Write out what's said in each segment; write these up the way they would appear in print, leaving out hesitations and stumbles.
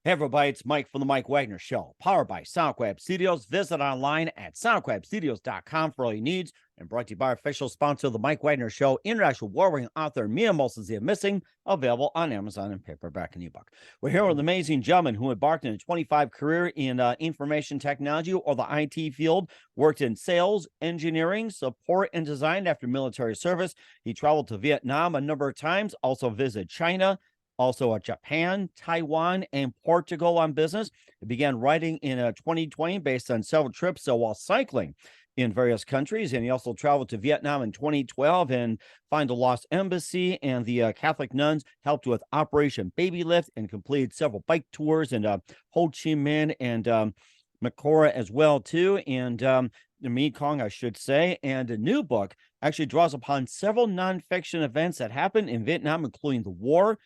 Hey everybody, it's Mike from the Mike Wagner Show, powered by SoundCloud Studios. Visit online at soundcloudstudios.com for all your needs, and brought to you by our official sponsor of the Mike Wagner Show, international war-winning author Mia Molson's Missing, available on Amazon and paperback and ebook. We're here with an amazing gentleman who embarked on a 25 career in information technology or the IT field, worked in sales, engineering, support, and design after military service. He traveled to Vietnam a number of times, also visited China, also Japan, Taiwan, and Portugal on business. He began writing in 2020 based on several trips while cycling in various countries. And he also traveled to Vietnam in 2012 and find the lost embassy, and the Catholic nuns helped with Operation Baby Lift, and completed several bike tours in Ho Chi Minh and Macora as well too, and the Mekong, I should say. And a new book actually draws upon several nonfiction events that happened in Vietnam, including the war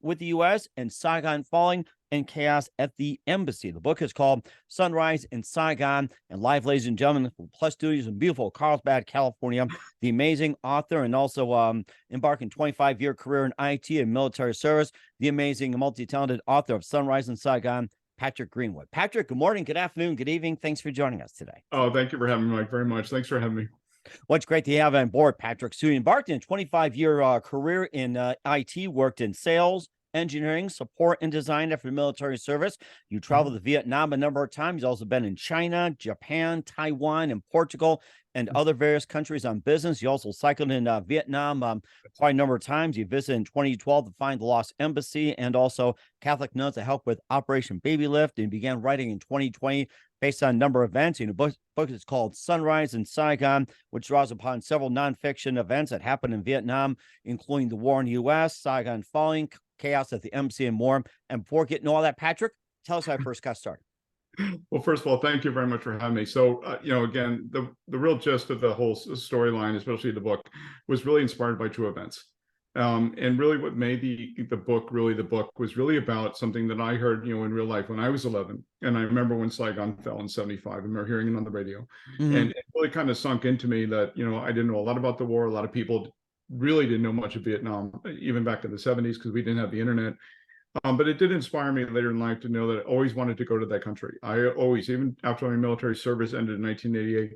with the U.S. and Saigon falling and chaos at the embassy. The book is called Sunrise in Saigon. And live, ladies and gentlemen, from Plus Studios in beautiful Carlsbad, California, the amazing author and also embarking 25-year career in IT and military service, the amazing multi-talented author of Sunrise in Saigon, Patrick Greenwood. Patrick, good morning, good afternoon, good evening. Thanks for joining us today. Oh, thank you for having me, Mike, very much. Thanks for having me. Well, it's great to have you on board, Patrick. So you embarked in a 25-year career in IT, worked in sales, engineering, support, and design after military service. You traveled to Vietnam a number of times. You've also been in China, Japan, Taiwan, and Portugal, and other various countries on business. You also cycled in Vietnam quite a number of times. You visited in 2012 to find the lost embassy, and also Catholic nuns to help with Operation Baby Lift, and began writing in 2020 based on a number of events. The book is called Sunrise in Saigon, which draws upon several nonfiction events that happened in Vietnam, including the war in the U.S., Saigon falling, chaos at the embassy, and more. And before getting all that, Patrick, tell us how I first got started. Well, first of all, thank you very much for having me. So, again, the real gist of the whole storyline, especially the book, was really inspired by true events. And really what made the book was really about something that I heard, in real life when I was 11. And I remember when Saigon fell in 75, and we were hearing it on the radio. And it really kind of sunk into me that, I didn't know a lot about the war. A lot of people really didn't know much of Vietnam, even back in the 70s, because we didn't have the internet. But it did inspire me later in life to know that I always wanted to go to that country. I always, even after my military service ended in 1988,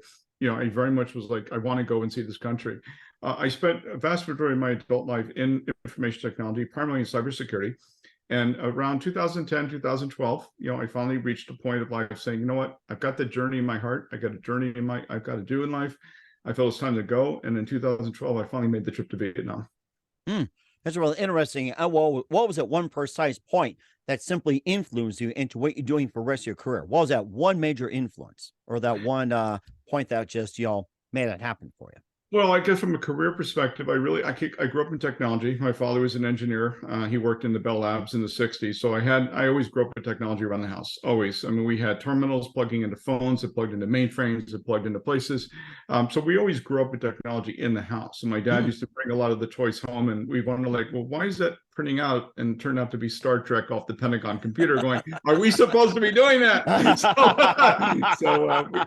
I very much was like, I want to go and see this country. I spent a vast majority of my adult life in information technology, primarily in cybersecurity. And around 2010, 2012, I finally reached a point of life saying, you know what, I've got the journey in my heart. I got a journey I've got to do in life. I felt it's time to go. And in 2012, I finally made the trip to Vietnam. That's really interesting. Well, what was at one precise point that simply influenced you into what you're doing for the rest of your career? What was that one major influence, or that one point that just, made it happen for you? Well, I guess from a career perspective, I grew up in technology. My father was an engineer. He worked in the Bell Labs in the 60s. So I always grew up with technology around the house, always. I mean, we had terminals plugging into phones, it plugged into mainframes, it plugged into places. So we always grew up with technology in the house. And my dad used to bring a lot of the toys home, and we wondered, like, well, why is that printing out? And turned out to be Star Trek off the Pentagon computer, going, are we supposed to be doing that?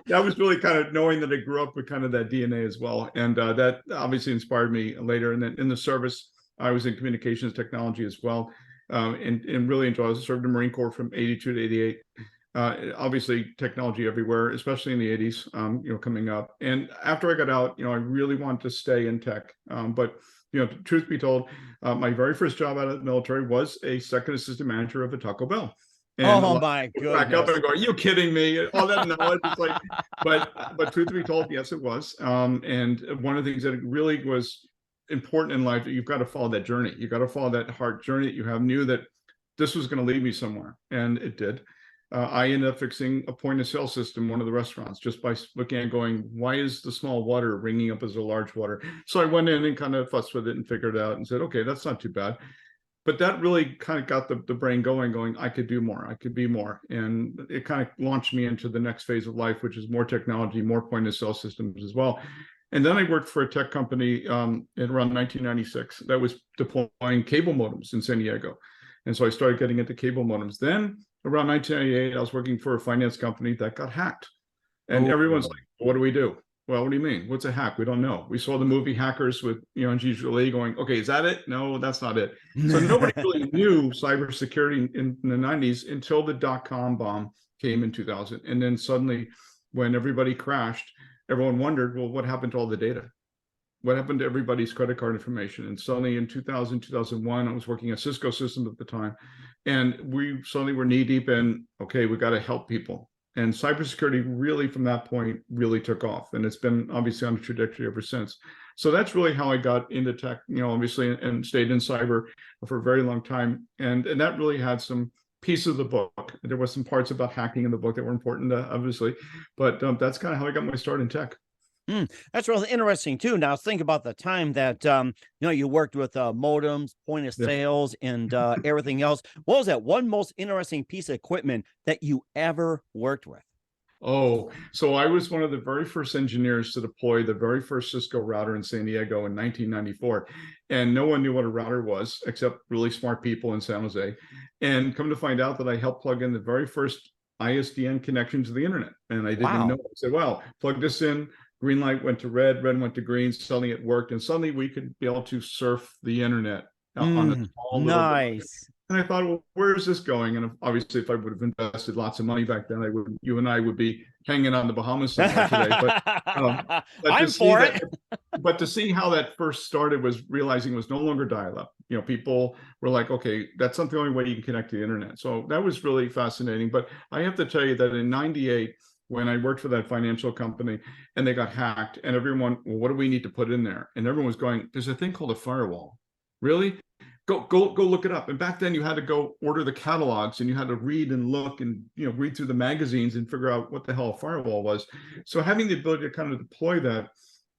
That was really kind of knowing that I grew up with kind of that DNA as well. And that obviously inspired me later. And then in the service, I was in communications technology as well, and really enjoyed it. I served in the Marine Corps from 82 to 88. Obviously, technology everywhere, especially in the 80s, coming up. And after I got out, I really wanted to stay in tech. But truth be told, my very first job out of the military was a second assistant manager of a Taco Bell. And my goodness! Back up and go, are you kidding me? All that knowledge, it's like, but truth be told, yes, it was. And one of the things that really was important in life, that you've got to follow that journey. You've got to follow that heart journey that you have. Knew that this was going to lead me somewhere, and it did. I ended up fixing a point of sale system, one of the restaurants, just by looking and going, why is the small water ringing up as a large water? So I went in and kind of fussed with it and figured it out and said, okay, that's not too bad. But that really kind of got the brain going, I could do more, I could be more. And it kind of launched me into the next phase of life, which is more technology, more point of sale systems as well. And then I worked for a tech company in around 1996 that was deploying cable modems in San Diego. And so I started getting into cable modems. Then around 1998, I was working for a finance company that got hacked. And everyone's like, what do we do? Well, what do you mean? What's a hack? We don't know. We saw the movie Hackers with, Angelina Jolie going, okay, is that it? No, that's not it. So nobody really knew cybersecurity in the 90s until the dot-com bomb came in 2000. And then suddenly, when everybody crashed, everyone wondered, well, what happened to all the data? What happened to everybody's credit card information? And suddenly in 2000, 2001, I was working at Cisco Systems at the time. And we suddenly were knee deep in, okay, we got to help people. And cybersecurity really, from that point, really took off. And it's been obviously on a trajectory ever since. So that's really how I got into tech, obviously, and stayed in cyber for a very long time. And that really had some pieces of the book. There were some parts about hacking in the book that were important, obviously. But that's kind of how I got my start in tech. That's really interesting too. Now think about the time that you worked with modems, point of sales, and everything else. What was that one most interesting piece of equipment that you ever worked with? Oh, so I was one of the very first engineers to deploy the very first Cisco router in San Diego in 1994. And no one knew what a router was except really smart people in San Jose. And come to find out that I helped plug in the very first ISDN connection to the internet. And I didn't even know. I said, well, plug this in. Green light went to red, red went to green. Suddenly it worked. And suddenly we could be able to surf the internet on a small little device. And I thought, well, where is this going? And obviously, if I would have invested lots of money back then, you and I would be hanging on the Bahamas somewhere today. But I'm for it. But to see how that first started was realizing it was no longer dial-up. People were like, okay, that's not the only way you can connect to the internet. So that was really fascinating. But I have to tell you that in '98, when I worked for that financial company and they got hacked, and everyone, well, what do we need to put in there? And everyone was going, there's a thing called a firewall. Really? Go look it up. And back then you had to go order the catalogs and you had to read and look and read through the magazines and figure out what the hell a firewall was. So having the ability to kind of deploy that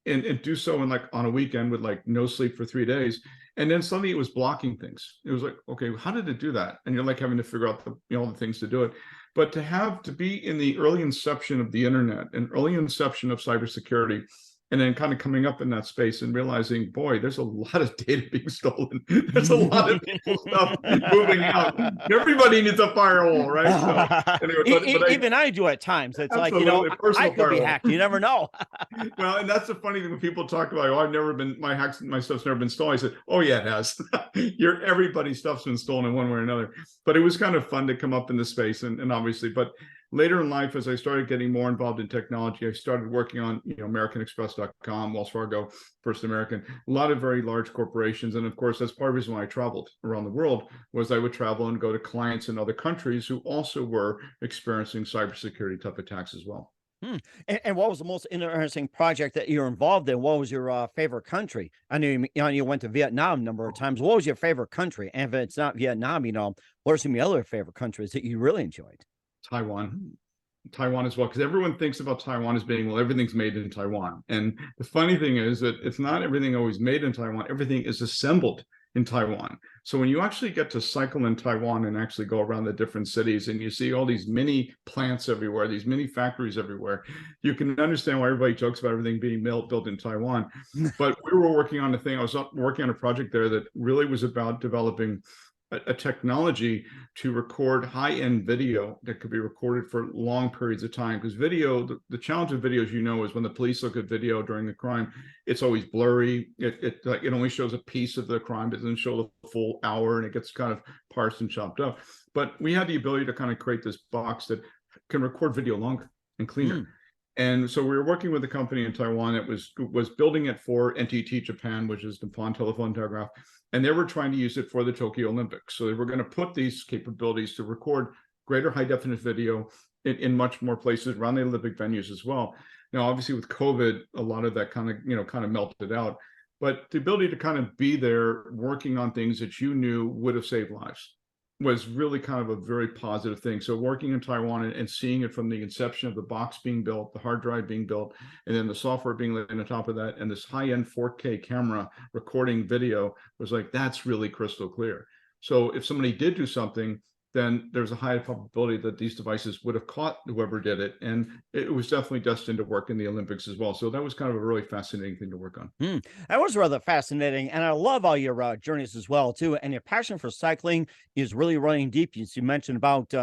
and do so in like on a weekend with like no sleep for 3 days, and then suddenly it was blocking things. It was like, okay, how did it do that? And you're like having to figure out all the things to do it. But to be in the early inception of the internet and early inception of cybersecurity, and then kind of coming up in that space and realizing, boy, there's a lot of data being stolen. There's a lot of people's stuff moving out. Everybody needs a firewall, right? So, anyway, even I do at times. It's like, I could be hacked. You never know. Well, and that's the funny thing when people talk about, I've never been, my stuff's never been stolen. I said, oh yeah, it has. Everybody's stuff's been stolen in one way or another. But it was kind of fun to come up in this space, and obviously, but later in life, as I started getting more involved in technology, I started working on AmericanExpress.com, Wells Fargo, First American, a lot of very large corporations. And of course, that's part of the reason why I traveled around the world, was I would travel and go to clients in other countries who also were experiencing cybersecurity type attacks as well. And what was the most interesting project that you're involved in? What was your favorite country? I knew you went to Vietnam a number of times. What was your favorite country? And if it's not Vietnam, what are some of the other favorite countries that you really enjoyed? Taiwan as well, because everyone thinks about Taiwan as being, well, everything's made in Taiwan. And the funny thing is that it's not everything always made in Taiwan. Everything is assembled in Taiwan. So when you actually get to cycle in Taiwan and actually go around the different cities and you see all these mini plants everywhere, these mini factories everywhere, you can understand why everybody jokes about everything being built in Taiwan. But we were working on I was working on a project there that really was about developing a technology to record high-end video that could be recorded for long periods of time. Because video, the challenge with video, as you know, is when the police look at video during the crime, it's always blurry. It only shows a piece of the crime. It doesn't show the full hour, and it gets kind of parsed and chopped up. But we had the ability to kind of create this box that can record video longer and cleaner. And so we were working with a company in Taiwan that was building it for NTT Japan, which is Nippon Telephone Telegraph, and they were trying to use it for the Tokyo Olympics. So they were going to put these capabilities to record greater high definition video in much more places around the Olympic venues as well. Now, obviously with COVID, a lot of that kind of melted out, but the ability to kind of be there working on things that you knew would have saved lives was really kind of a very positive thing. So working in Taiwan and seeing it from the inception of the box being built, the hard drive being built, and then the software being laid on top of that, and this high-end 4K camera recording video was like, that's really crystal clear. So if somebody did do something, then there's a high probability that these devices would have caught whoever did it. And it was definitely destined to work in the Olympics as well. So that was kind of a really fascinating thing to work on. That was rather fascinating, and I love all your journeys as well too. And your passion for cycling is really running deep. You mentioned about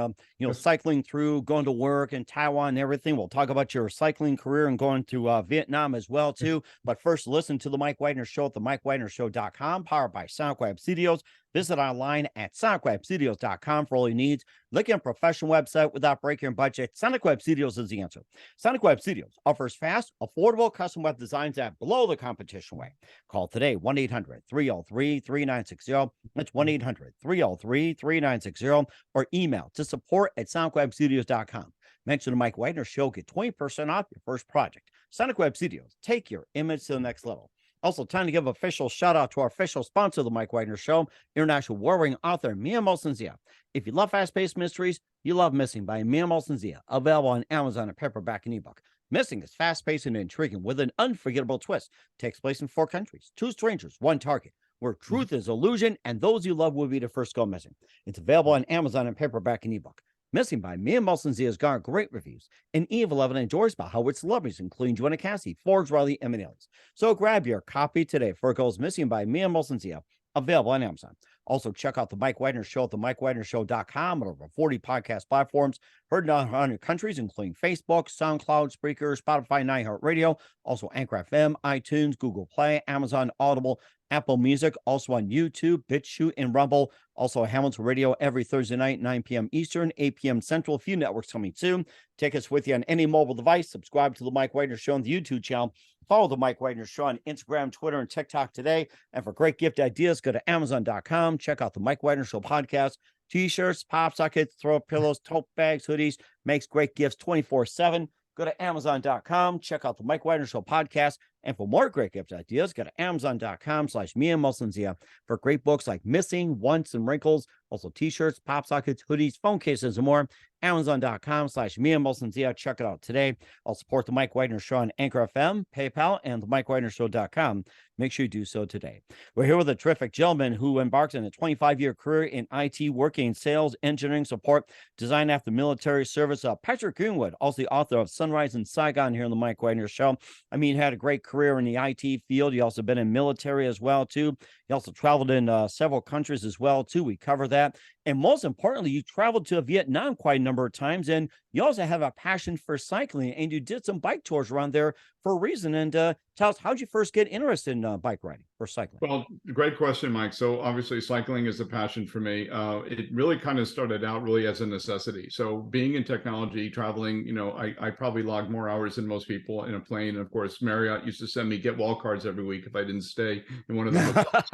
cycling through, going to work in Taiwan and everything. We'll talk about your cycling career and going to Vietnam as well too. But first, listen to the Mike Wagner Show at the MikeWagnerShow.com, powered by SoundCloud Studios. Visit online at SonicWebStudios.com for all your needs. Look at a professional website without breaking your budget. Sonic Web Studios is the answer. Sonic Web Studios offers fast, affordable custom web designs at below the competition rate. Call today, 1-800-303-3960. That's 1-800-303-3960. Or email to support@SonicWebStudios.com. Mention the Mike Wagner Show. Get 20% off your first project. Sonic Web Studios. Take your image to the next level. Also, time to give official shout out to our official sponsor of the Mike Wagner Show, international warring author Mia Molson-Zia. If you love fast-paced mysteries, you love Missing by Mia Molson-Zia, available on Amazon and paperback and ebook. Missing is fast-paced and intriguing with an unforgettable twist. Takes place in 4 countries, 2 strangers, 1 target, where truth is illusion and those you love will be the first go missing. It's available on Amazon and paperback and ebook. Missing by Mia Molson-Zia has garnered great reviews, and Eve 11 enjoys by Howard celebrities, including Joanna Cassie, Forbes, Riley, and Ellis. So grab your copy today for it goes Missing by Mia Molson-Zia, available on Amazon. Also, check out the Mike Wagner Show at the MikeWagnerShow.com and over 40 podcast platforms, heard in 100 countries, including Facebook, SoundCloud, Spreaker, Spotify, and iHeartRadio, also Anchor FM, iTunes, Google Play, Amazon, Audible, Apple Music, also on YouTube, BitChute, and Rumble. Also, Hamilton Radio every Thursday night, 9 p.m. Eastern, 8 p.m. Central. A few networks coming soon. Take us with you on any mobile device. Subscribe to the Mike Wagner Show on the YouTube channel. Follow the Mike Wagner Show on Instagram, Twitter, and TikTok today. And for great gift ideas, go to Amazon.com. Check out the Mike Wagner Show podcast. T-shirts, pop sockets, throw pillows, tote bags, hoodies. Makes great gifts 24/7. Go to Amazon.com. Check out the Mike Wagner Show podcast. And for more great gift ideas, go to Amazon.com/Mia Molson-Zia for great books like Missing, Once, and Wrinkles. Also t-shirts, pop sockets, hoodies, phone cases, and more. Amazon.com/Mia Molson-Zia. Check it out today. I'll support the Mike Wagner Show on Anchor FM, PayPal, and the MikeWagnerShow.com. Make sure you do so today. We're here with a terrific gentleman who embarked on a 25-year career in IT, working in sales, engineering, support, design after military service. Patrick Greenwood, also the author of Sunrise in Saigon here on the Mike Wagner Show. I mean, he had a great career in the IT field. He also been in military as well, too. He also traveled in several countries as well, too. We cover that. And most importantly, you traveled to Vietnam quite a number of times, and you also have a passion for cycling, and you did some bike tours around there for a reason. And tell us, how'd you first get interested in bike riding or cycling? Well, great question, Mike. So obviously cycling is a passion for me. It really kind of started out really as a necessity. So being in technology, traveling, I probably logged more hours than most people in a plane. And of course, Marriott used to send me get well cards every week if I didn't stay in one of the hotels.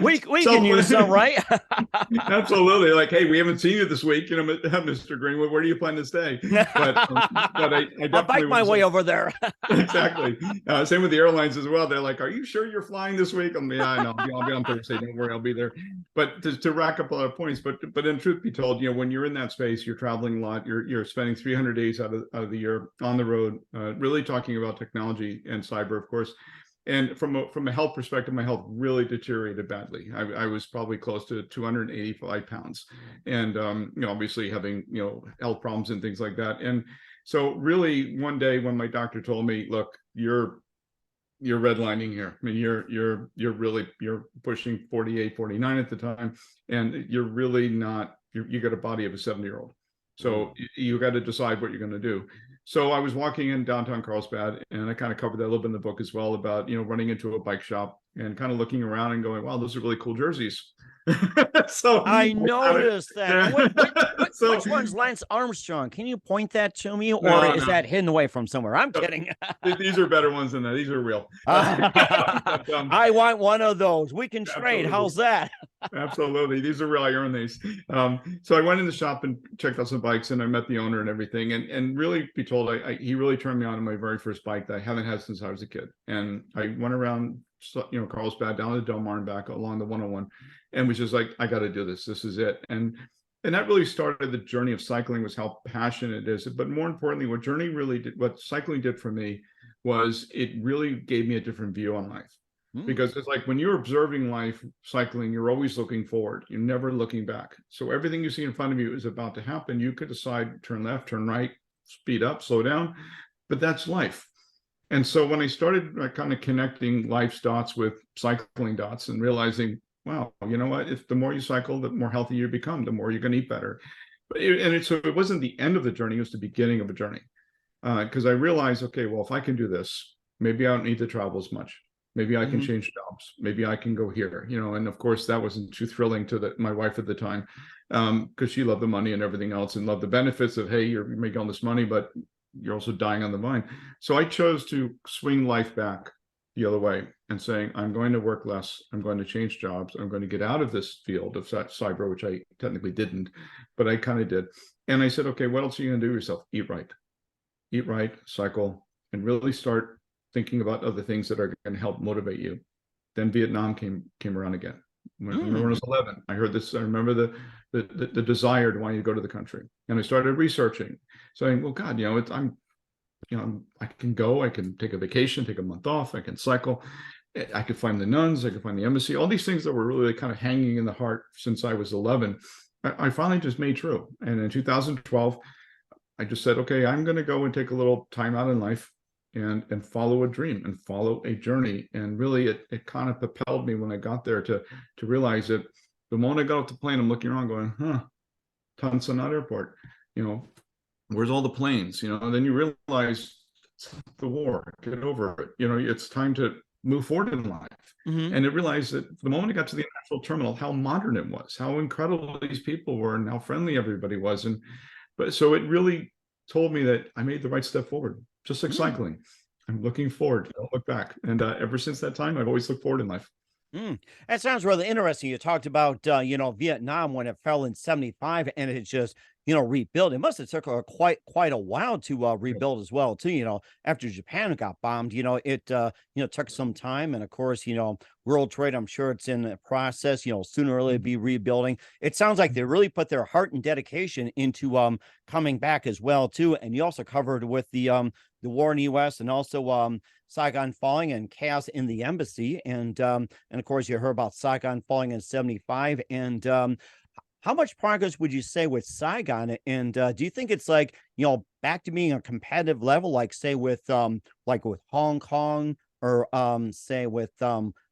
we can use some, right? Absolutely. Like, hey, we haven't seen you this week, Mr. Greenwood, where do you plan to stay? But I I'll bike my way over there. Exactly. Same with the airlines as well. They're like, are you sure you're flying this week? Yeah, I know. I'll be on Thursday. Don't worry, I'll be there. But to rack up a lot of points, but in truth be told, when you're in that space, you're traveling a lot. You're spending 300 days out of the year on the road, really talking about technology and cyber, of course. And from a health perspective, my health really deteriorated badly. I was probably close to 285 pounds, and obviously having health problems and things like that. And so really, one day when my doctor told me, "Look, you're redlining here. I mean, you're pushing 48, 49 at the time, and you're really not. You got a body of a 70-year-old. So you got to decide what you're going to do." So I was walking in downtown Carlsbad, and I kind of covered that a little bit in the book as well about, running into a bike shop and kind of looking around and going, wow, those are really cool jerseys. So I noticed that. Yeah. Which one's Lance Armstrong? Can you point that to me? Or is that hidden away from somewhere? I'm kidding. These are better ones than that. These are real. I want one of those. We can trade. Absolutely. How's that? Absolutely. These are real. I earned these. So I went in the shop and checked out some bikes, and I met the owner and everything. And really be told, he really turned me on to my very first bike that I haven't had since I was a kid. And I went around, Carlsbad, down to Del Mar and back along the 101, and was just like, I got to do this. This is it. And that really started the journey of cycling, was how passionate it is. But more importantly, what cycling did for me was it really gave me a different view on life. Because it's like when you're observing life cycling, you're always looking forward. You're never looking back. So everything you see in front of you is about to happen. You could decide, turn left, turn right, speed up, slow down, but that's life. And so when I started kind of connecting life's dots with cycling dots and realizing, wow, you know what, if the more you cycle, the more healthy you become, the more you're going to eat better. So it wasn't the end of the journey, it was the beginning of a journey. Because I realized, okay, well, if I can do this, maybe I don't need to travel as much. Maybe I can change jobs. Maybe I can go here, you know. And of course, that wasn't too thrilling to my wife at the time, because she loved the money and everything else, and loved the benefits of, hey, you're making all this money, but you're also dying on the vine. So I chose to swing life back the other way and saying, I'm going to work less. I'm going to change jobs. I'm going to get out of this field of cyber, which I technically didn't, but I kind of did. And I said, okay, what else are you going to do yourself? Eat right, cycle, and really start thinking about other things that are going to help motivate you. Then Vietnam came around again. When I was 11, I heard this. I remember the desire to want to go to the country, and I started researching, saying, "Well, God, you know, I can go. I can take a vacation, take a month off. I can cycle. I could find the nuns. I could find the embassy. All these things that were really kind of hanging in the heart since I was 11. I finally just made true. And in 2012, I just said, okay, I'm going to go and take a little time out in life and follow a dream and follow a journey. And really, it kind of propelled me when I got there to realize that the moment I got off the plane, I'm looking around going, Tan Son Nhut Airport, you know, where's all the planes? You know, and then you realize it's the war, get over it. You know, it's time to move forward in life. And I realized that the moment I got to the international terminal, how modern it was, how incredible these people were, and how friendly everybody was. But so it really told me that I made the right step forward, just like cycling. I'm looking forward, don't look back. And ever since that time, I've always looked forward in life. That sounds really interesting. You talked about, Vietnam when it fell in 75 and it just, rebuilt. It must have took quite a while to rebuild as well, too. After Japan got bombed, it, took some time. And of course, World Trade, I'm sure it's in the process, sooner or later be rebuilding. It sounds like they really put their heart and dedication into coming back as well, too. And you also covered with the war in the U.S. and also Saigon falling and chaos in the embassy. And of course, you heard about Saigon falling in 75. And how much progress would you say with Saigon? And do you think it's like, back to being a competitive level, like say with Hong Kong or say with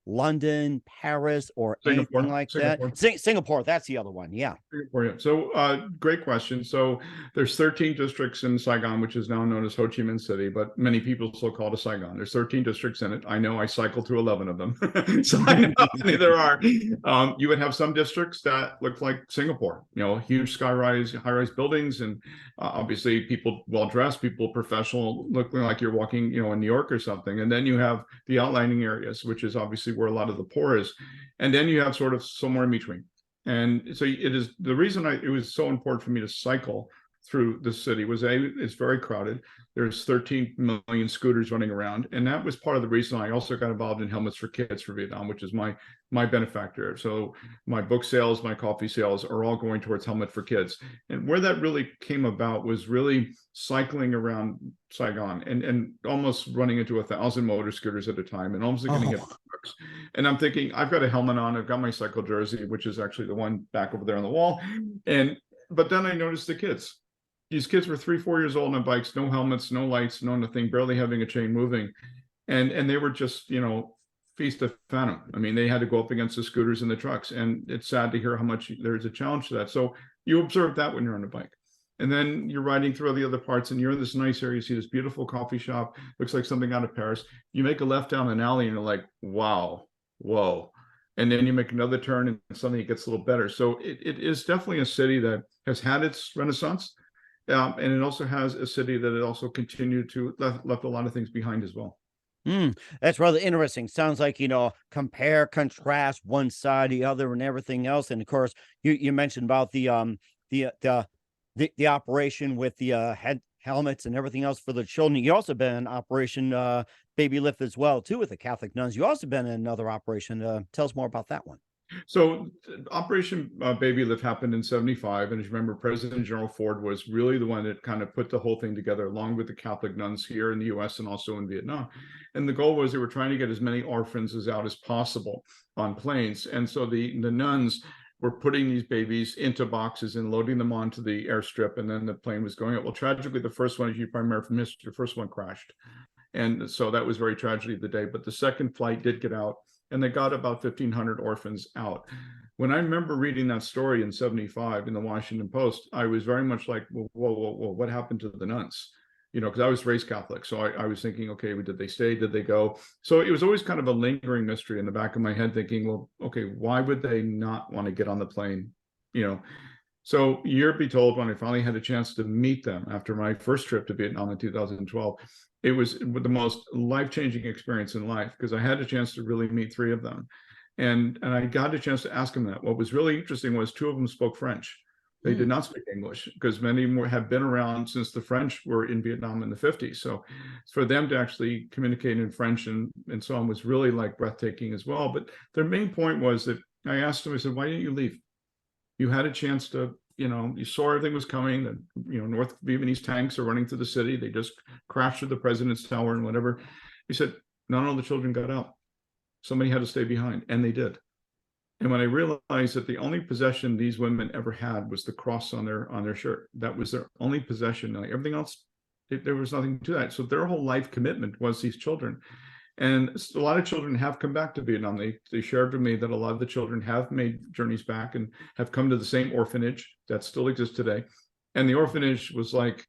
London, Paris, or anything like that? Singapore, that's the other one. Yeah. Singapore, yeah. So great question. So there's 13 districts in Saigon, which is now known as Ho Chi Minh City, but many people still call it Saigon. There's 13 districts in it. I know I cycled through 11 of them. So I know how many there are. You would have some districts that look like Singapore, huge high-rise buildings, and obviously people well-dressed, people professional, looking like you're walking, in New York or something. And then you have the outlining areas, which is obviously where a lot of the poor is. And then you have sort of somewhere in between. And so it is the reason it was so important for me to cycle through the city was it's very crowded. There's 13 million scooters running around. And that was part of the reason I also got involved in Helmets for Kids for Vietnam, which is my benefactor. So my book sales, my coffee sales are all going towards Helmet for Kids. And where that really came about was really cycling around Saigon and almost running into 1,000 motor scooters at a time and almost getting hit. And I'm thinking, I've got a helmet on, I've got my cycle jersey, which is actually the one back over there on the wall. But then I noticed the kids. These kids were 3-4 years old on bikes, no helmets, no lights, no nothing, barely having a chain moving. And they were just, feast of phantom. I mean, they had to go up against the scooters and the trucks. And it's sad to hear how much there's a challenge to that. So you observe that when you're on a bike. And then you're riding through all the other parts and you're in this nice area. You see this beautiful coffee shop, looks like something out of Paris. You make a left down an alley and you're like, wow, whoa. And then you make another turn and suddenly it gets a little better. So it is definitely a city that has had its renaissance. And it also has a city that it also continued to left a lot of things behind as well. That's rather interesting. Sounds like, compare, contrast one side, the other, and everything else. And of course, you mentioned about the operation with the head helmets and everything else for the children. You also been in Operation Baby Lift as well, too, with the Catholic nuns. You also been in another operation. Tell us more about that one. So Operation Baby Lift happened in 75. And as you remember, President General Ford was really the one that kind of put the whole thing together, along with the Catholic nuns here in the US and also in Vietnam. And the goal was they were trying to get as many orphans as out as possible on planes. And so the nuns were putting these babies into boxes and loading them onto the airstrip. And then the plane was going up. Well, tragically, the first one, as you probably remember from history, the first one crashed. And so that was very tragedy of the day. But the second flight did get out, and they got about 1,500 orphans out. When I remember reading that story in 75 in the Washington Post, I was very much like, whoa, what happened to the nuns? You know, because I was raised Catholic. So I was thinking, okay, did they stay? Did they go? So it was always kind of a lingering mystery in the back of my head, thinking, well, okay, why would they not want to get on the plane? You know, so you'd be told, when I finally had a chance to meet them after my first trip to Vietnam in 2012, it was the most life-changing experience in life, because I had a chance to really meet three of them. And I got a chance to ask them that. What was really interesting was two of them spoke French. They did not speak English, because many more have been around since the French were in Vietnam in the 50s. So for them to actually communicate in French and so on was really like breathtaking as well. But their main point was that I asked them, I said, why didn't you leave? You had a chance to, you know, you saw everything was coming. The, you know, North Vietnamese tanks are running through the city. They just crashed through the president's tower and whatever. He said, not all the children got out. Somebody had to stay behind, and they did. And when I realized that the only possession these women ever had was the cross on their shirt, that was their only possession. Like everything else, there was nothing to that. So their whole life commitment was these children. And a lot of children have come back to Vietnam. They shared with me that a lot of the children have made journeys back and have come to the same orphanage that still exists today. And the orphanage was like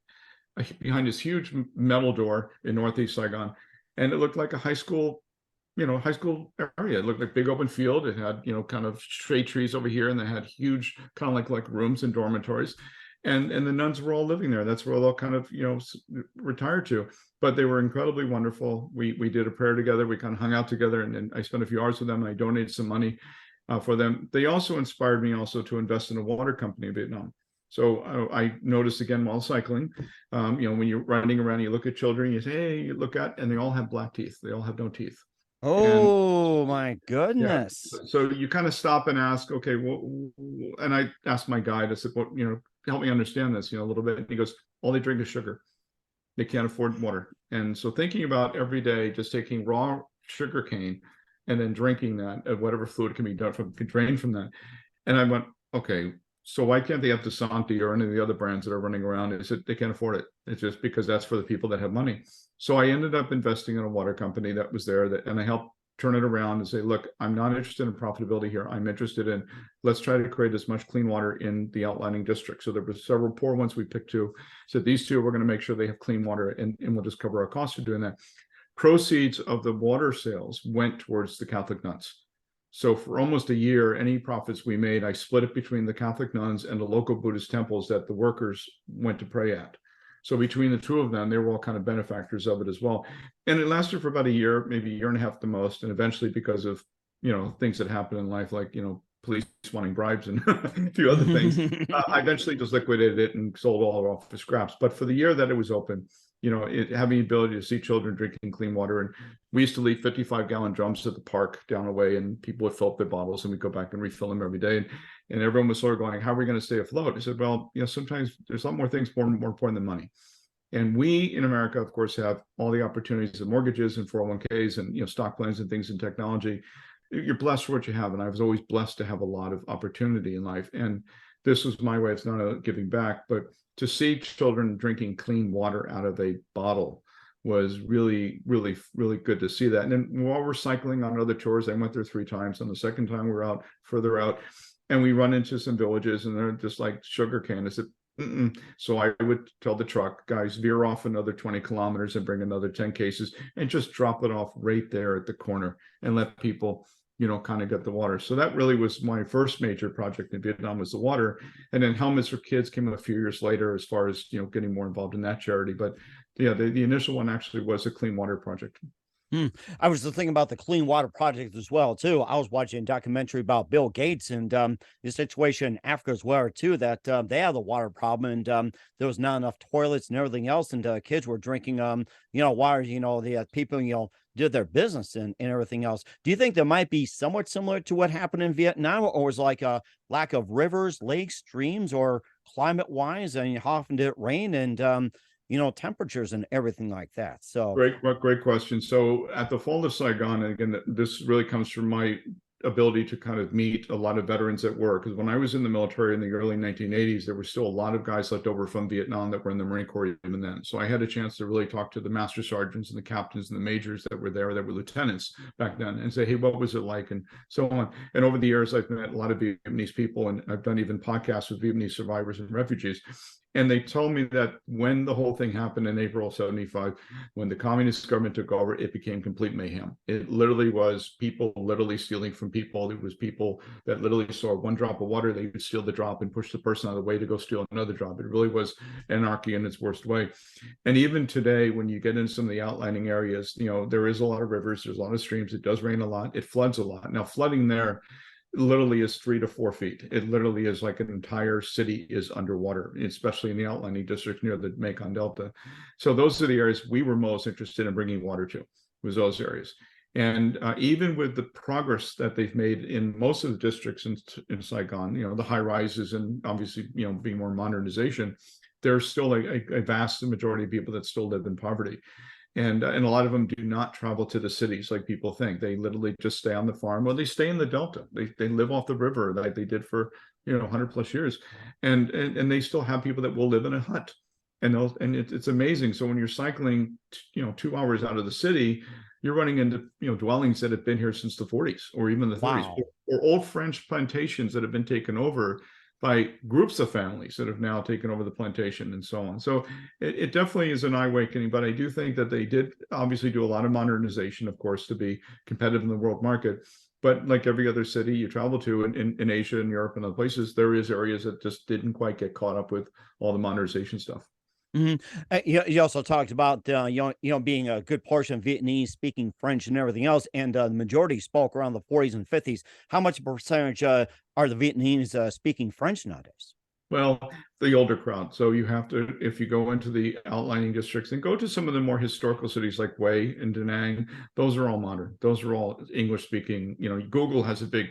behind this huge metal door in Northeast Saigon. And it looked like a high school area. It looked like big open field. It had, you know, kind of shade trees over here, and they had huge kind of like rooms and dormitories. And the nuns were all living there. That's where they'll kind of, you know, retired to. But they were incredibly wonderful. We did a prayer together. We kind of hung out together, and I spent a few hours with them. And I donated some money for them. They also inspired me also to invest in a water company in Vietnam. So I noticed again while cycling, you know, when you're riding around, you look at children, you say, hey, you look at, and they all have black teeth. They all have no teeth. Oh, my Yeah. goodness. So you kind of stop and ask, okay, well, and I asked my guide, I said, well, you know, help me understand this, you know, a little bit. And he goes, all they drink is sugar. They can't afford water. And so thinking about every day, just taking raw sugar cane and then drinking that, whatever fluid can be done from, can drain from that. And I went, okay, so why can't they have Desanti or any of the other brands that are running around? Is it they can't afford it? It's just because that's for the people that have money. So I ended up investing in a water company that was there, and I helped turn it around and say, look, I'm not interested in profitability here. I'm interested in, let's try to create as much clean water in the outlying district. So there were several poor ones we picked two. So these two, we're going to make sure they have clean water, and we'll just cover our costs for doing that. Proceeds of the water sales went towards the Catholic nuns. So for almost a year, any profits we made, I split it between the Catholic nuns and the local Buddhist temples that the workers went to pray at. So between the two of them, they were all kind of benefactors of it as well. And it lasted for about a year, maybe a year and a half the most. And eventually, because of, you know, things that happen in life, like, you know, police wanting bribes and a few other things, I eventually just liquidated it and sold all off for scraps. But for the year that it was open, you know, having the ability to see children drinking clean water. And we used to leave 55-gallon drums at the park down away, and people would fill up their bottles, and we'd go back and refill them every day. And everyone was sort of going, how are we going to stay afloat? I said, well, you know, sometimes there's a lot more things more important than money. And we in America, of course, have all the opportunities of mortgages and 401ks and, you know, stock plans and things in technology. You're blessed for what you have. And I was always blessed to have a lot of opportunity in life. And this was my way. It's not a giving back, but to see children drinking clean water out of a bottle was really, really, really good to see that. And then while we're cycling on other tours, I went there 3 times. On the second time, we're out further out, and we run into some villages, and they're just like sugar cane. I said, so I would tell the truck guys, veer off another 20 kilometers and bring another 10 cases and just drop it off right there at the corner and let people, you know, kind of get the water. So that really was my first major project in Vietnam, was the water. And then Helmets for Kids came a few years later, as far as, you know, getting more involved in that charity. But yeah, the initial one actually was a clean water project. I was thinking about the Clean Water Project as well, too. I was watching a documentary about Bill Gates and the situation in Africa as well, too, that they have the water problem, and there was not enough toilets and everything else, and kids were drinking, you know, water, you know, the people, you know, did their business and everything else. Do you think that might be somewhat similar to what happened in Vietnam, or was like a lack of rivers, lakes, streams, or climate wise? And how often did it rain, and temperatures and everything like that? So Great question. So at the fall of Saigon, and again, this really comes from my ability to kind of meet a lot of veterans at work. Because when I was in the military in the early 1980s, there were still a lot of guys left over from Vietnam that were in the Marine Corps even then. So I had a chance to really talk to the master sergeants and the captains and the majors that were there, that were lieutenants back then, and say, hey, what was it like, and so on. And over the years, I've met a lot of Vietnamese people, and I've done even podcasts with Vietnamese survivors and refugees. And they told me that when the whole thing happened in April of 75, when the communist government took over, it became complete mayhem. It literally was people literally stealing from people. It was people that literally saw one drop of water, they would steal the drop and push the person out of the way to go steal another drop. It really was anarchy in its worst way. And even today, when you get into some of the outlining areas, there is a lot of rivers, there's a lot of streams, it does rain a lot, it floods a lot. Now, flooding there literally is 3 to 4 feet. It literally is like an entire city is underwater, especially in the outlining districts near the Mekong Delta. So those are the areas we were most interested in bringing water to, was those areas. And even with the progress that they've made in most of the districts in Saigon, the high rises and obviously, being more modernization, there's still a vast majority of people that still live in poverty. And a lot of them do not travel to the cities like people think. They literally just stay on the farm, or they stay in the Delta. They live off the river like they did for 100 plus years, and they still have people that will live in a hut, and it's amazing. So when you're cycling 2 hours out of the city, you're running into dwellings that have been here since the 40s or even the 30s, or old French plantations that have been taken over by groups of families that have now taken over the plantation and so on. So it definitely is an eye awakening, but I do think that they did obviously do a lot of modernization, of course, to be competitive in the world market. But like every other city you travel to in Asia and Europe and other places, there is areas that just didn't quite get caught up with all the modernization stuff. You also talked about being a good portion of Vietnamese speaking French and everything else, and the majority spoke around the 40s and 50s. How much percentage are the Vietnamese speaking French nowadays? Well, the older crowd. So you have to, if you go into the outlining districts and go to some of the more historical cities like Hue and Da Nang, those are all modern. Those are all English speaking. Google has a big,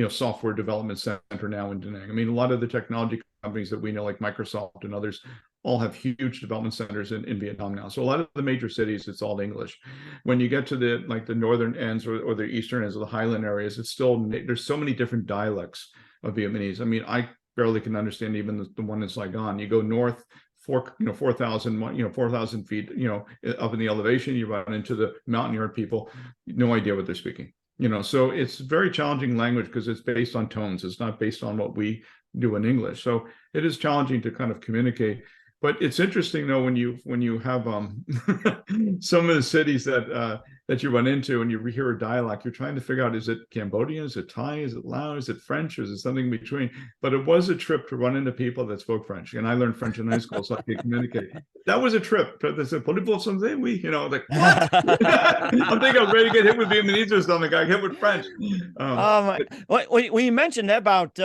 software development center now in Da Nang. I mean, a lot of the technology companies that we know, like Microsoft and others, all have huge development centers in Vietnam now. So a lot of the major cities, it's all English. When you get to the northern ends or the eastern ends of the highland areas, it's still, there's so many different dialects of Vietnamese. I mean, I barely can understand even the one in Saigon. You go north 4,000 feet, up in the elevation, you run into the mountain yard people, no idea what they're speaking. So it's a very challenging language because it's based on tones. It's not based on what we do in English. So it is challenging to kind of communicate. But it's interesting though when you have some of the cities that you run into and you hear a dialect, you're trying to figure out, is it Cambodian, is it Thai, is it Lao, is it French, or is it something in between? But it was a trip to run into people that spoke French, and I learned French in high school so I could communicate. That was a trip. They said, "Parlez-vous français?" We, like, what? I'm thinking I was ready to get hit with Vietnamese or something. I got hit with French. When you mentioned about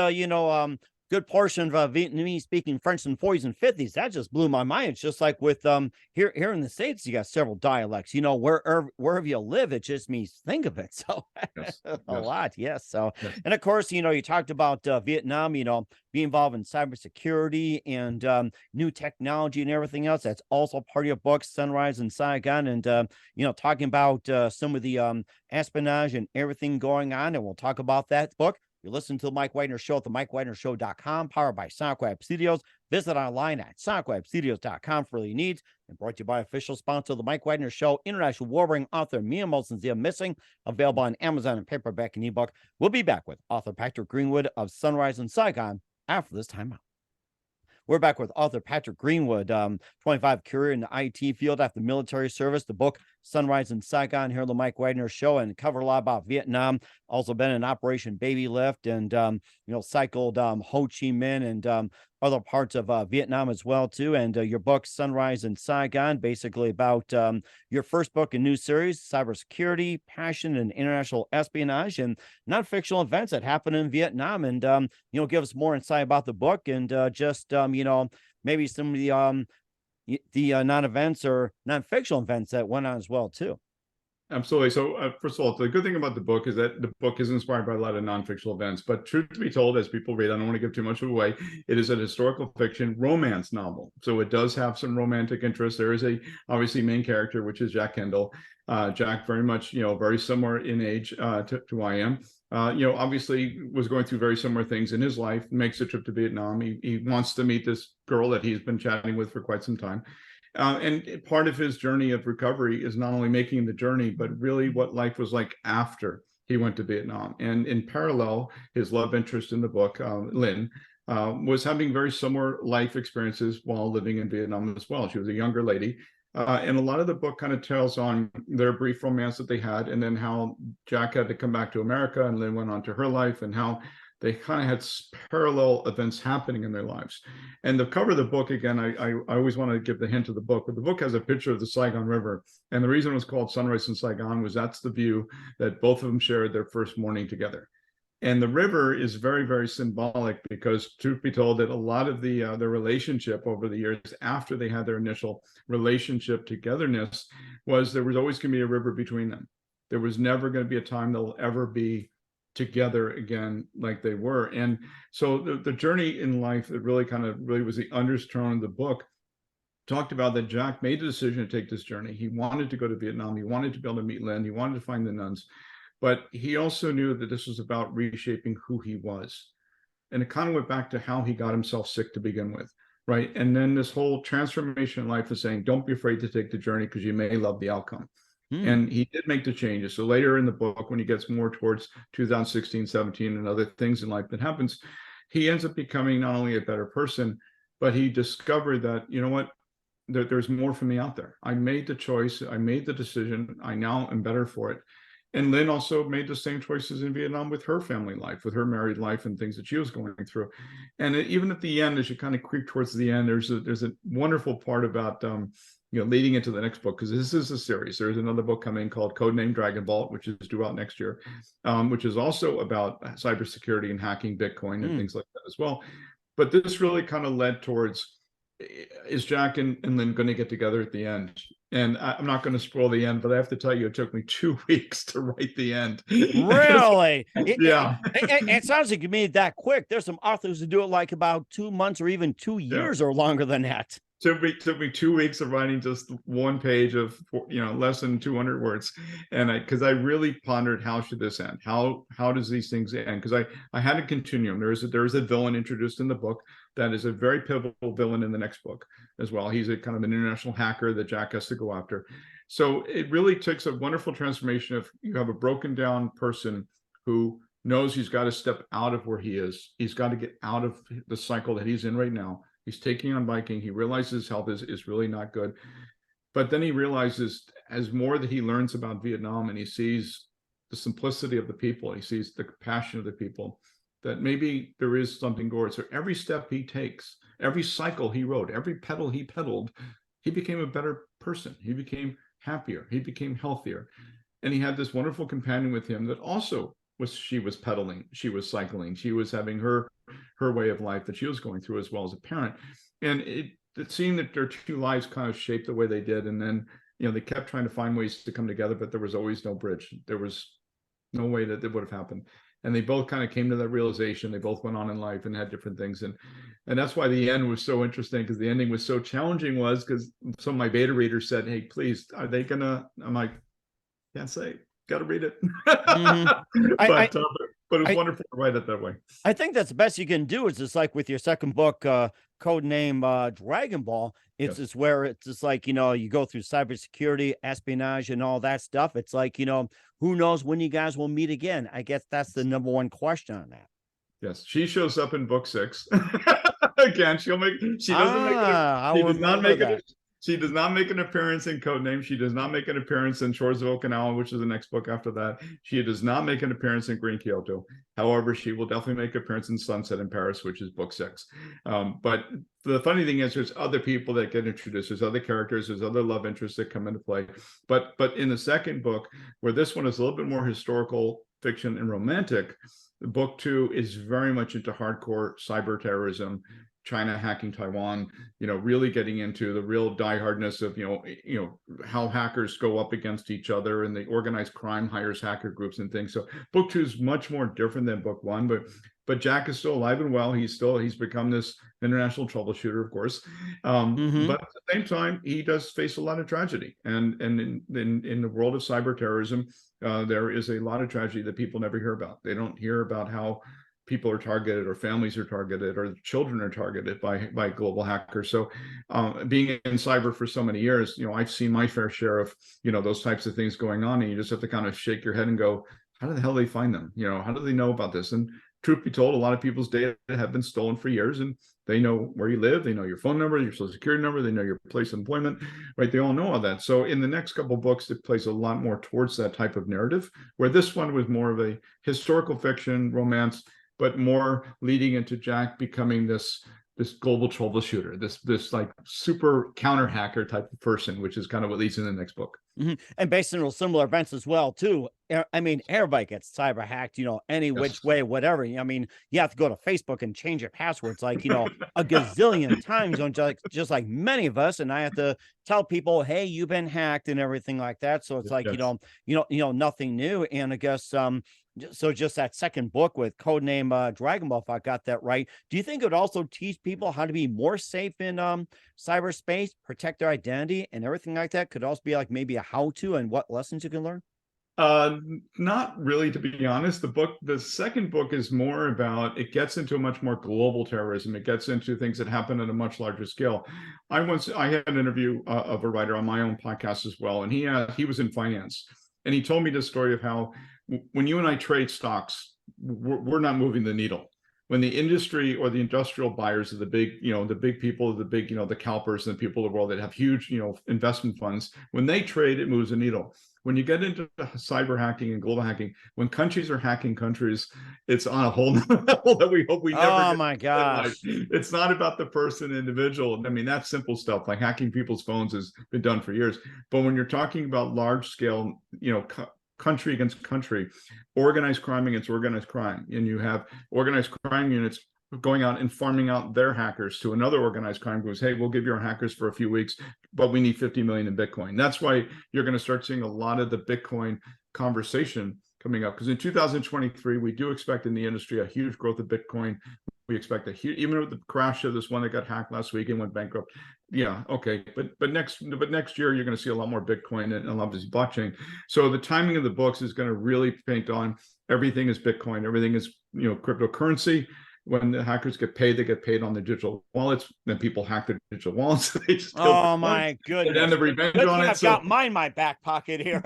good portion of Vietnamese speaking French in the 40s and 50s, that just blew my mind. It's just like with here in the States, you got several dialects. Wherever you live, it just means think of it. So Yes. a lot, yes. So Yes. and of course, you talked about Vietnam, be involved in cybersecurity and new technology and everything else. That's also part of your book, Sunrise in Saigon, and talking about some of the espionage and everything going on, and we'll talk about that book. You listen to the Mike Wagner Show at the MikeWagnerShow.com, powered by SoundCloud Studios. Visit online at SoundCloudStudios.com for all your needs. And brought to you by official sponsor of the Mike Wagner Show, international war-wearing author Mia Molson's The Missing, available on Amazon and paperback and ebook. We'll be back with author Patrick Greenwood of Sunrise in Saigon after this timeout. We're back with author Patrick Greenwood, 25 career in the IT field after military service. The book Sunrise in Saigon here on the Mike Wagner Show, and covered a lot about Vietnam. Also been in Operation Baby Lift, and cycled Ho Chi Minh and other parts of Vietnam as well too. And your book Sunrise in Saigon, basically about your first book in new series, cybersecurity, passion, and international espionage, and non-fictional events that happen in Vietnam. And give us more insight about the book, and maybe some of the non-events or non-fictional events that went on as well too. Absolutely. So, first of all, the good thing about the book is that the book is inspired by a lot of non-fictional events. But truth to be told, as people read, I don't want to give too much away. It is a historical fiction romance novel, so it does have some romantic interest. There is a obviously main character, which is Jack Kendall. Jack, very much, very similar in age to I am. Obviously was going through very similar things in his life. Makes a trip to Vietnam. He wants to meet this girl that he's been chatting with for quite some time. And part of his journey of recovery is not only making the journey, but really what life was like after he went to Vietnam. And in parallel, his love interest in the book, Lynn, was having very similar life experiences while living in Vietnam as well. She was a younger lady. And a lot of the book kind of tells on their brief romance that they had, and then how Jack had to come back to America and Lynn went on to her life, and how they kind of had parallel events happening in their lives. And the cover of the book, again, I always want to give the hint of the book, but the book has a picture of the Saigon River. And the reason it was called Sunrise in Saigon was that's the view that both of them shared their first morning together. And the river is very, very symbolic because, truth be told, that a lot of the relationship over the years after they had their initial relationship togetherness was there was always going to be a river between them. There was never going to be a time they'll ever be together again like they were. And so the journey in life that really was the undertone of the book talked about that Jack made the decision to take this journey. He wanted to go to Vietnam. He wanted to be able to meet Lynn. He wanted to find the nuns. But he also knew that this was about reshaping who he was. And it kind of went back to how he got himself sick to begin with, right? And then this whole transformation in life is saying, don't be afraid to take the journey because you may love the outcome. And he did make the changes. So later in the book, when he gets more towards 2016, 17, and other things in life that happens, he ends up becoming not only a better person, but he discovered that, you know what, there's more for me out there. I made the choice. I made the decision. I now am better for it. And Lynn also made the same choices in Vietnam with her family life, with her married life and things that she was going through. And even at the end, as you kind of creep towards the end, there's a wonderful part about leading into the next book, because this is a series. There's another book coming called Codename Dragon Vault, which is due out next year, which is also about cybersecurity and hacking Bitcoin and things like that as well. But this really kind of led towards, is Jack and Lynn going to get together at the end? And I'm not going to spoil the end, but I have to tell you, it took me 2 weeks to write the end. Really? Yeah. It sounds like you made it that quick. There's some authors who do it like about 2 months or even 2 years or longer than that. Took me 2 weeks of writing just one page of less than 200 words, and because I really pondered, how should this end? How does these things end? Because I had a continuum. There is a villain introduced in the book that is a very pivotal villain in the next book as well. He's a kind of an international hacker that Jack has to go after. So it really takes a wonderful transformation of, you have a broken down person who knows he's got to step out of where he is. He's got to get out of the cycle that he's in right now. He's taking on biking. He realizes his health is really not good. But then he realizes, as more that he learns about Vietnam and he sees the simplicity of the people, he sees the compassion of the people, that maybe there is something good. So every step he takes, every cycle he rode, every pedal he pedaled, he became a better person. He became happier. He became healthier. And he had this wonderful companion with him that also she was pedaling, she was cycling, she was having her way of life that she was going through as well as a parent. And it seemed that their two lives kind of shaped the way they did. And then, they kept trying to find ways to come together, but there was always no bridge. There was no way that it would have happened. And they both kind of came to that realization. They both went on in life and had different things. And that's why the end was so interesting, because the ending was so challenging, was because some of my beta readers said, hey, please, are they gonna, I'm like, can't say, got to read it. But it's wonderful to write it that way. I think that's the best you can do. Is just like with your second book, Codename Dragon Ball. It's just where it's just like, you go through cybersecurity, espionage, and all that stuff. It's like, who knows when you guys will meet again? I guess that's the number one question on that. Yes, she shows up in book 6. Again, she does not make an appearance in Codename. She does not make an appearance in Shores of Okinawa, which is the next book after that. She does not make an appearance in Green Kyoto. However, she will definitely make an appearance in Sunset in Paris, which is book 6. But the funny thing is, there's other people that get introduced. There's other characters. There's other love interests that come into play. But in the second book, where this one is a little bit more historical fiction and romantic, book 2 is very much into hardcore cyber terrorism, China hacking Taiwan, really getting into the real diehardness of, how hackers go up against each other, and the organized crime hires hacker groups and things. So book 2 is much more different than book 1, but Jack is still alive and well. He's become this international troubleshooter, of course. But at the same time, he does face a lot of tragedy. And in the world of cyber terrorism, there is a lot of tragedy that people never hear about. They don't hear about how people are targeted, or families are targeted, or children are targeted by global hackers. So being in cyber for so many years, I've seen my fair share of, those types of things going on. And you just have to kind of shake your head and go, how the hell do they find them? How do they know about this? And truth be told, a lot of people's data have been stolen for years, and they know where you live. They know your phone number, your social security number. They know your place of employment, right? They all know all that. So in the next couple of books, it plays a lot more towards that type of narrative, where this one was more of a historical fiction romance, but more leading into Jack becoming this global troubleshooter, this like super counter hacker type of person, which is kind of what leads in the next book. And based on similar events as well, too. I mean, everybody gets cyber hacked, any which way, whatever. I mean, you have to go to Facebook and change your passwords like, a gazillion times, just like many of us. And I have to tell people, hey, you've been hacked and everything like that. So it's like, nothing new. And I guess, so just that second book with codename Dragon Ball, if I got that right, do you think it would also teach people how to be more safe in cyberspace, protect their identity and everything like that? Could also be like maybe a how-to and what lessons you can learn? Not really, to be honest. The second book is more about, it gets into a much more global terrorism. It gets into things that happen at a much larger scale. I had an interview of a writer on my own podcast as well, and he was in finance, and he told me the story of how when you and I trade stocks, we're not moving the needle. When the industry or the industrial buyers of the big, the big people, the big, the CalPERS and the people of the world that have huge, investment funds, when they trade, it moves the needle. When you get into cyber hacking and global hacking, when countries are hacking countries, it's on a whole level that we hope we never. Oh my gosh! It's not about the person, individual. I mean, that's simple stuff like hacking people's phones has been done for years. But when you're talking about large scale, country against country, organized crime against organized crime, and you have organized crime units going out and farming out their hackers to another organized crime group, hey, we'll give you our hackers for a few weeks, but we need 50 million in Bitcoin. That's why you're going to start seeing a lot of the Bitcoin conversation coming up, because in 2023 we do expect in the industry a huge growth of Bitcoin. We expect a huge, even with the crash of this one that got hacked last week and went bankrupt. Yeah, okay, but next year you're going to see a lot more Bitcoin and a lot of this blockchain. So the timing of the books is going to really paint on everything is Bitcoin, everything is cryptocurrency. When the hackers get paid, they get paid on their digital wallets. Then people hack their digital wallets. They just my goodness! And then the revenge on it. I've got mine in my back pocket here.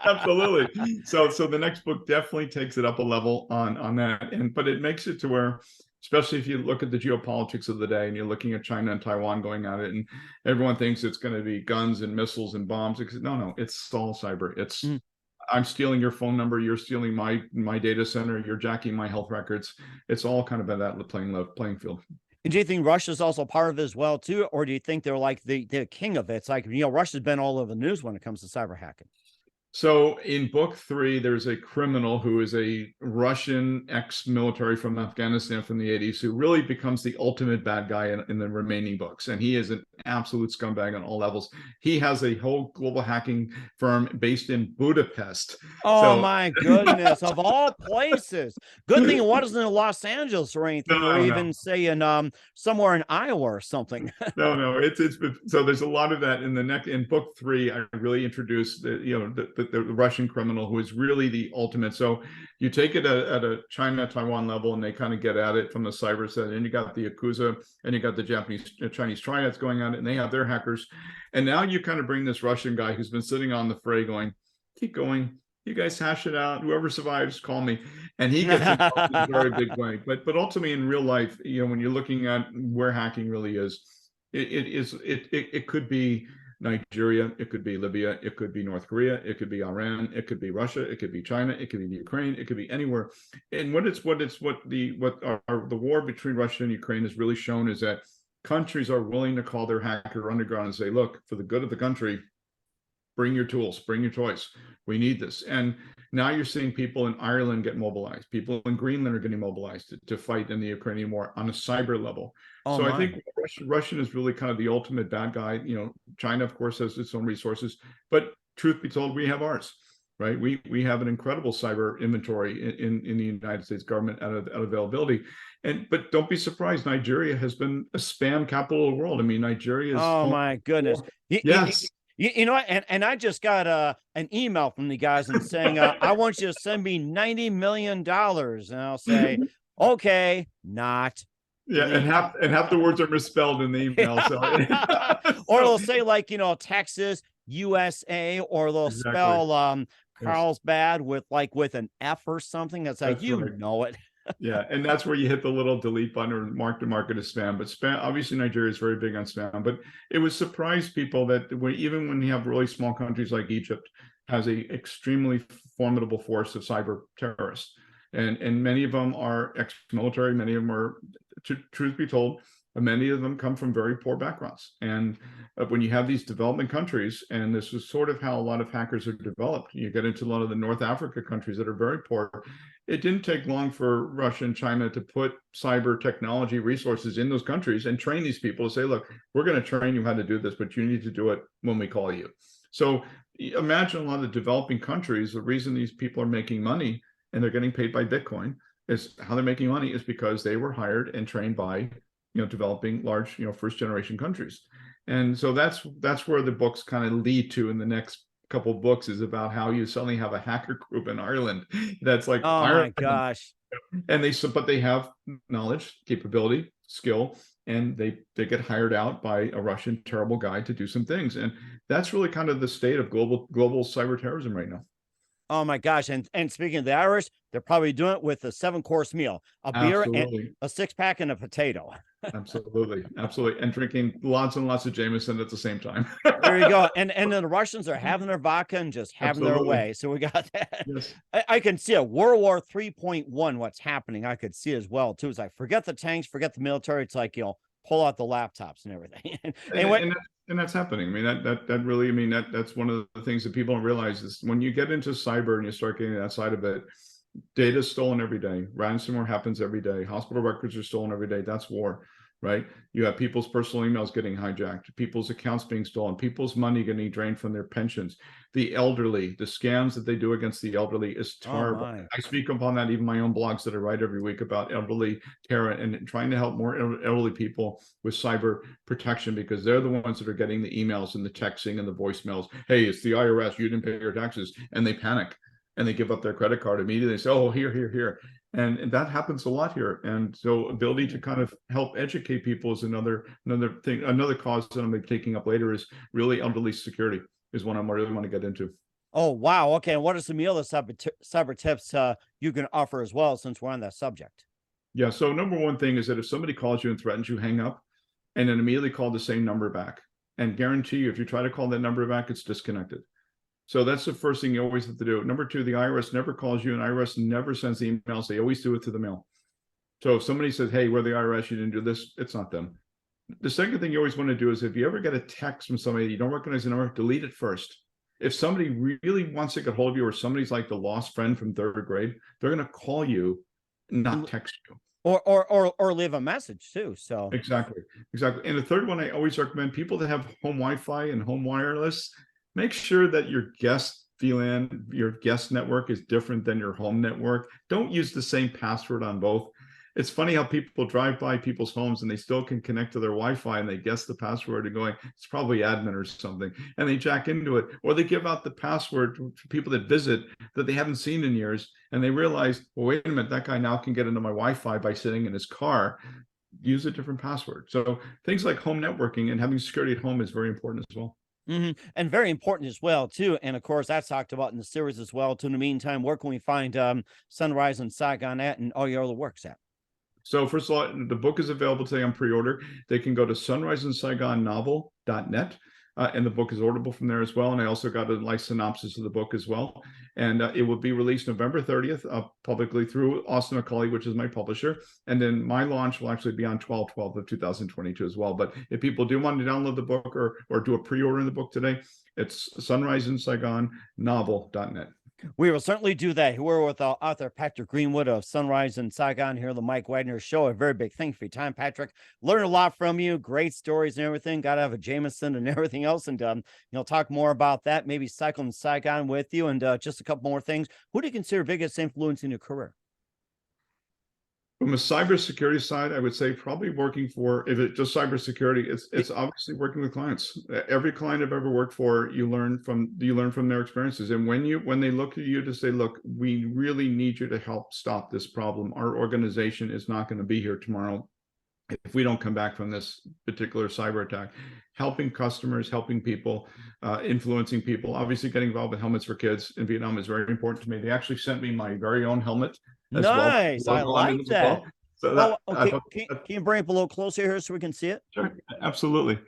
Absolutely. So the next book definitely takes it up a level on that, but it makes it to where, especially if you look at the geopolitics of the day and you're looking at China and Taiwan going at it, and everyone thinks it's going to be guns and missiles and bombs. No, it's all cyber. It's I'm stealing your phone number, you're stealing my data center, you're jacking my health records. It's all kind of at that playing field. And do you think Russia's also part of it as well too, or do you think they're like the king of it? It's like, Russia's been all over the news when it comes to cyber hacking. So in book 3, there's a criminal who is a Russian ex-military from Afghanistan from the 80s who really becomes the ultimate bad guy in the remaining books. And he is an absolute scumbag on all levels. He has a whole global hacking firm based in Budapest. Oh, my goodness. Of all places. Good thing it wasn't in Los Angeles or anything, or even say in somewhere in Iowa or something. No. It's so there's a lot of that in book 3. I really introduced the Russian criminal who is really the ultimate. So you take it at a China, Taiwan level, and they kind of get at it from the cyber side. And you got the Yakuza, and you got the Chinese triads going on it, and they have their hackers. And now you kind of bring this Russian guy who's been sitting on the fray going, keep going. You guys hash it out. Whoever survives, call me. And he gets involved in a very big way. But ultimately in real life, when you're looking at where hacking really is, it could be Nigeria, it could be Libya, it could be North Korea, it could be Iran, it could be Russia, it could be China, it could be the Ukraine, it could be anywhere. And the war between Russia and Ukraine has really shown is that countries are willing to call their hacker underground and say, look, for the good of the country, bring your tools, bring your toys. We need this. And now you're seeing people in Ireland get mobilized. People in Greenland are getting mobilized to fight in the Ukrainian war on a cyber level. Oh, So I my. think Russian is really kind of the ultimate bad guy. You know, China, of course, has its own resources, but truth be told, we have ours, right? We have an incredible cyber inventory in the United States government at availability. But don't be surprised, Nigeria has been a spam capital of the world. I mean, Nigeria is Oh, home. my goodness. Yes. You know what? And I just got an email from the guys and saying, I want you to send me $90 million. And I'll say, okay, not. Yeah, and half the words are misspelled in the email. So, or they'll say, like, you know, Texas, USA, or they'll exactly. spell Yes. Carlsbad with an F or something. That's like, That's you right. know it. Yeah, and that's where you hit the little delete button or mark it as spam. But spam, obviously, Nigeria is very big on spam. But it would surprise people that even when you have really small countries like Egypt, has a extremely formidable force of cyber terrorists, and many of them are ex-military. Many of them are, truth be told, many of them come from very poor backgrounds. And when you have these development countries, and this is sort of how a lot of hackers are developed, you get into a lot of the North Africa countries that are very poor. It didn't take long for Russia and China to put cyber technology resources in those countries and train these people to say, look, we're going to train you how to do this, but you need to do it when we call you. So imagine a lot of developing countries, the reason these people are making money and they're getting paid by Bitcoin is how they're making money is because they were hired and trained by, developing large, first generation countries. And so that's where the books kind of lead to in the next couple of books, is about how you suddenly have a hacker group in Ireland that's like, Oh, Ireland, my gosh. and but they have knowledge, capability, skill, and they get hired out by a Russian terrible guy to do some things. And that's really kind of the state of global cyber terrorism right now. Oh, my gosh. And speaking of the Irish, they're probably doing it with a 7-course meal, a beer, Absolutely. and a 6-pack and a potato. Absolutely. And drinking lots and lots of Jameson at the same time. There you go. And then the Russians are having their vodka and just having their Absolutely. way. So we got that. Yes. I can see a World War 3.1, what's happening. I could see as well, too. It's like, forget the tanks, forget the military. It's like, pull out the laptops and everything. And that's happening. I mean, that really, I mean, that's one of the things that people don't realize is when you get into cyber and you start getting that side of it, data is stolen every day. Ransomware happens every day. Hospital records are stolen every day. That's war, right? You have people's personal emails getting hijacked, people's accounts being stolen, people's money getting drained from their pensions. The elderly, the scams that they do against the elderly is terrible. I speak upon that, even my own blogs that I write every week about elderly terror and trying to help more elderly people with cyber protection, because they're the ones that are getting the emails and the texting and the voicemails. Hey, it's the IRS, you didn't pay your taxes, and they panic. And they give up their credit card immediately. They say, oh, here. And that happens a lot here. And so ability to kind of help educate people is another thing. Another cause that I'm going to be taking up later is really elderly security is one I really want to get into. Oh, wow. Okay. And what are some other cyber tips you can offer as well, since we're on that subject? Yeah. So number one thing is that if somebody calls you and threatens you, hang up and then immediately call the same number back. And guarantee you, if you try to call that number back, it's disconnected. So that's the first thing you always have to do. Number two, the IRS never calls you, and IRS never sends the emails. They always do it through the mail. So if somebody says, hey, we're the IRS, you didn't do this, it's not them. The second thing you always want to do is if you ever get a text from somebody you don't recognize the number, delete it first. If somebody really wants to get hold of you, or somebody's like the lost friend from 3rd grade, they're going to call you, not text you. Or leave a message too. So exactly. And the third one, I always recommend people that have home Wi-Fi and home wireless, make sure that your guest VLAN, your guest network is different than your home network. Don't use the same password on both. It's funny how people drive by people's homes and they still can connect to their Wi-Fi and they guess the password and going, it's probably admin or something. And they jack into it, or they give out the password to people that visit that they haven't seen in years. And they realize, well, wait a minute, that guy now can get into my Wi-Fi by sitting in his car. Use a different password. So things like home networking and having security at home is very important as well. Mm-hmm. And very important as well, too. And of course, that's talked about in the series as well. To in the meantime, where can we find Sunrise and Saigon at and all your other works at? So first of all, the book is available today on pre-order. They can go to sunriseandsaigonnovel.net. and the book is orderable from there as well. And I also got a nice synopsis of the book as well. And it will be released November 30th publicly through Austin McCauley, which is my publisher. And then my launch will actually be on 12/12 of 2022 as well. But if people do want to download the book or do a pre-order in the book today, it's Sunrise in Saigon novel.net. We will certainly do that. We're with author Patrick Greenwood of Sunrise in Saigon here on the Mike Wagner Show. A very big thank you for your time, Patrick. Learned a lot from you. Great stories and everything. Got to have a Jameson and everything else. And, talk more about that. Maybe cycle in Saigon with you. And just a couple more things. Who do you consider biggest influence in your career? From a cybersecurity side, I would say probably working for, if it's just cybersecurity, it's obviously working with clients. Every client I've ever worked for, you learn from their experiences. And when they look at you to say, look, we really need you to help stop this problem. Our organization is not going to be here tomorrow if we don't come back from this particular cyber attack. Helping customers, helping people, influencing people. Obviously, getting involved with Helmets for Kids in Vietnam is very important to me. They actually sent me my very own helmet. Nice. Well. I like that. So that okay. Can you bring it up a little closer here so we can see it? Sure, absolutely.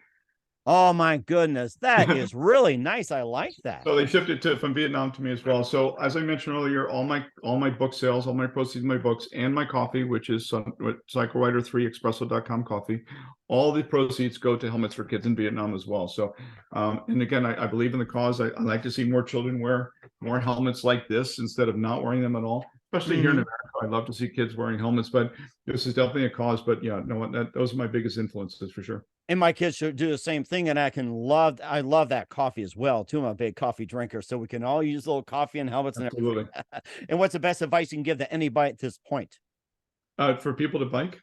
Oh my goodness, that is really nice. I like that. So they shipped it from Vietnam to me as well. So as I mentioned earlier, all my book sales, all my proceeds of my books and my coffee, which is CycleWriter3Espresso.com coffee, all the proceeds go to Helmets for Kids in Vietnam as well. So, and again, I believe in the cause. I like to see more children wear more helmets like this instead of not wearing them at all. Especially here in America, I'd love to see kids wearing helmets, but this is definitely a cause. But yeah, no, those are my biggest influences for sure. And my kids should do the same thing. And I love that coffee as well, too. I'm a big coffee drinker. So we can all use a little coffee and helmets. Absolutely. And everything. And what's the best advice you can give to anybody at this point? For people to bike?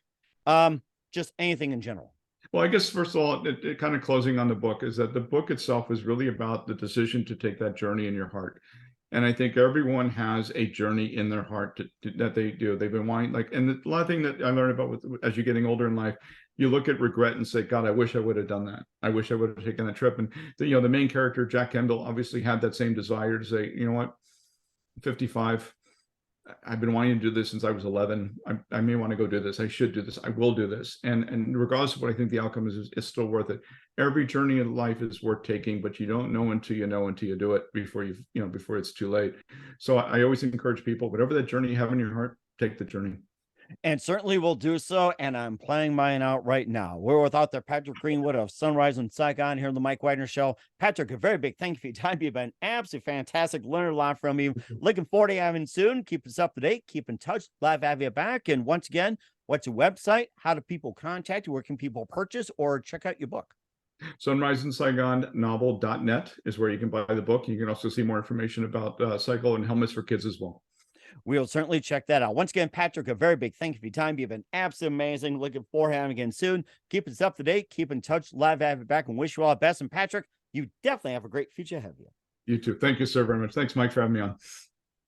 Just anything in general. Well, I guess, first of all, it kind of closing on the book is that the book itself is really about the decision to take that journey in your heart. And I think everyone has a journey in their heart that they do. They've been wanting, and a lot of things that I learned about as you're getting older in life, you look at regret and say, God, I wish I would have done that. I wish I would have taken that trip. And the main character, Jack Kendall, obviously had that same desire to say, you know what, 55, I've been wanting to do this since I was 11. I may want to go do this. I should do this. I will do this. And regardless of what I think the outcome is, it's still worth it. Every journey in life is worth taking, but you don't know until you do it before before it's too late. So I always encourage people, whatever that journey you have in your heart, take the journey. And certainly will do so. And I'm planning mine out right now. We're with author Patrick Greenwood of Sunrise in Saigon here on the Mike Wagner Show. Patrick, a very big thank you for your time. You've been absolutely fantastic. Learned a lot from you. Looking forward to having you soon. Keep us up to date. Keep in touch. Glad to have you back. And once again, what's your website? How do people contact you? Where can people purchase or check out your book? Sunrise in Saigon novel.net is where you can buy the book. You can also see more information about cycle and helmets for kids as well. We'll certainly check that out. Once again, Patrick, a very big thank you for your time. You've been absolutely amazing. Looking forward to having you again soon. Keep us up to date. Keep in touch. Live to have you back and wish you all the best. And Patrick, you definitely have a great future ahead of you. You too. Thank you, sir, very much. Thanks, Mike, for having me on.